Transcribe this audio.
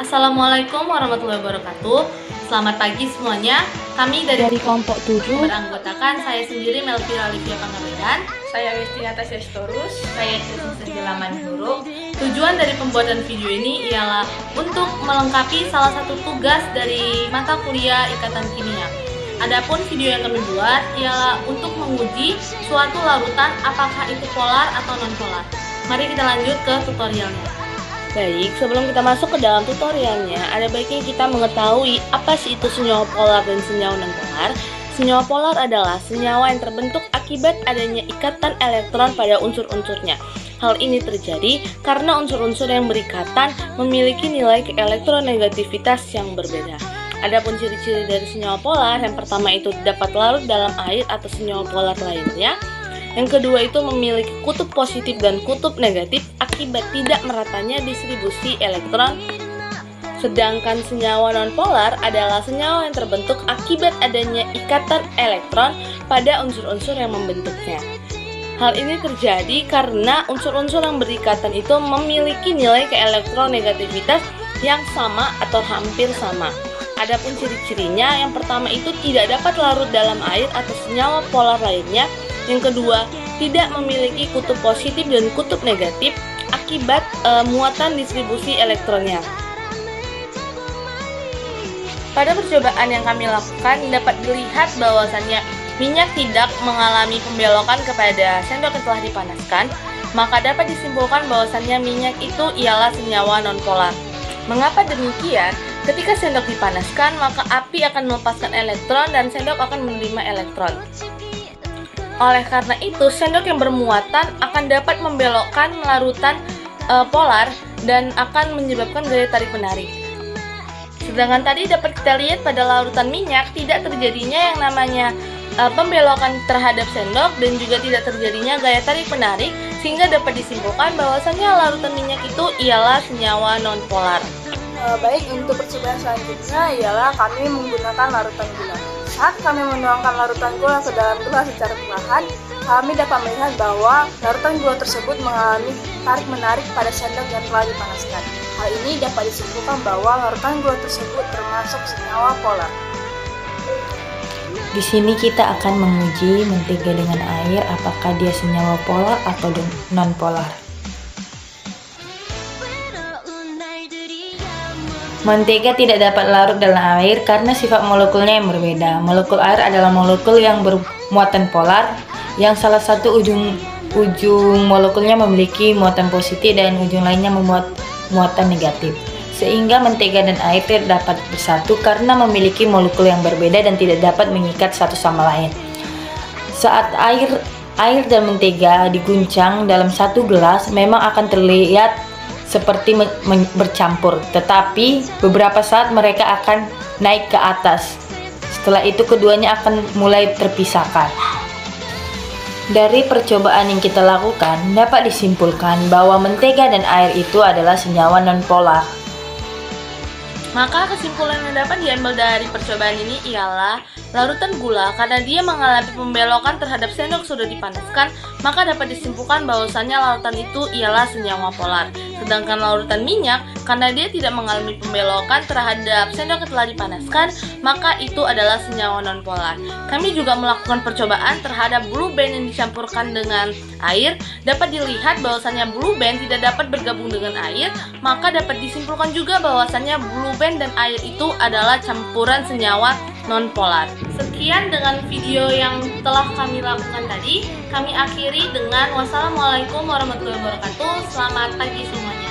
Assalamualaikum warahmatullahi wabarakatuh. Selamat pagi semuanya. Kami dari kelompok 7 beranggotakan saya sendiri Melvira Olivia Pangabean, saya Westina Tasyastorus, saya Trisna Sejalaman Huruf. Tujuan dari pembuatan video ini ialah untuk melengkapi salah satu tugas dari mata kuliah Ikatan Kimia. Adapun video yang kami buat ialah untuk menguji suatu larutan apakah itu polar atau non-polar. Mari kita lanjut ke tutorialnya. Baik, sebelum kita masuk ke dalam tutorialnya, ada baiknya kita mengetahui apa sih itu senyawa polar dan senyawa non-polar. Senyawa polar adalah senyawa yang terbentuk akibat adanya ikatan elektron pada unsur-unsurnya. Hal ini terjadi karena unsur-unsur yang berikatan memiliki nilai elektronegativitas yang berbeda. Adapun ciri-ciri dari senyawa polar, yang pertama itu dapat larut dalam air atau senyawa polar lainnya. Yang kedua itu memiliki kutub positif dan kutub negatif akibat tidak meratanya distribusi elektron. Sedangkan senyawa nonpolar adalah senyawa yang terbentuk akibat adanya ikatan elektron pada unsur-unsur yang membentuknya. Hal ini terjadi karena unsur-unsur yang berikatan itu memiliki nilai elektronegativitas yang sama atau hampir sama. Adapun ciri-cirinya, yang pertama itu tidak dapat larut dalam air atau senyawa polar lainnya. Yang kedua, tidak memiliki kutub positif dan kutub negatif akibat muatan distribusi elektronnya. Pada percobaan yang kami lakukan, dapat dilihat bahwasannya minyak tidak mengalami pembelokan kepada sendok yang telah dipanaskan, maka dapat disimpulkan bahwasannya minyak itu ialah senyawa nonpolar. Mengapa demikian? Ketika sendok dipanaskan, maka api akan melepaskan elektron dan sendok akan menerima elektron. Oleh karena itu, sendok yang bermuatan akan dapat membelokkan larutan polar dan akan menyebabkan gaya tarik-menarik. Sedangkan tadi dapat kita lihat pada larutan minyak tidak terjadinya yang namanya pembelokan terhadap sendok dan juga tidak terjadinya gaya tarik-menarik, sehingga dapat disimpulkan bahwasannya larutan minyak itu ialah senyawa non-polar. Baik, untuk percobaan selanjutnya ialah kami menggunakan larutan gula. Saat kami menuangkan larutan gula ke dalam gelas secara perlahan, kami dapat melihat bahwa larutan gula tersebut mengalami tarik-menarik pada sendok yang telah dipanaskan. Hal ini dapat disimpulkan bahwa larutan gula tersebut termasuk senyawa polar. Di sini kita akan menguji mentega dengan air apakah dia senyawa polar atau non-polar. Mentega tidak dapat larut dalam air karena sifat molekulnya yang berbeda. Molekul air adalah molekul yang bermuatan polar, yang salah satu ujung molekulnya memiliki muatan positif dan ujung lainnya membuat muatan negatif. Sehingga mentega dan air tidak dapat bersatu karena memiliki molekul yang berbeda dan tidak dapat mengikat satu sama lain. Saat air dan mentega diguncang dalam satu gelas, memang akan terlihat seperti bercampur, tetapi beberapa saat mereka akan naik ke atas. Setelah itu keduanya akan mulai terpisahkan. Dari percobaan yang kita lakukan, dapat disimpulkan bahwa mentega dan air itu adalah senyawa non-polar. Maka kesimpulan yang dapat diambil dari percobaan ini ialah larutan gula karena dia mengalami pembelokan terhadap sendok sudah dipanaskan, maka dapat disimpulkan bahwasannya larutan itu ialah senyawa polar. Sedangkan larutan minyak karena dia tidak mengalami pembelokan terhadap sendok yang telah dipanaskan, maka itu adalah senyawa non-polar. Kami juga melakukan percobaan terhadap blue band yang dicampurkan dengan air. Dapat dilihat bahwasannya blue band tidak dapat bergabung dengan air, maka dapat disimpulkan juga bahwasannya blue band dan air itu adalah campuran senyawa non-polar. Sekian dengan video yang telah kami lakukan tadi. Kami akhiri dengan wassalamualaikum warahmatullahi wabarakatuh. Selamat pagi semuanya.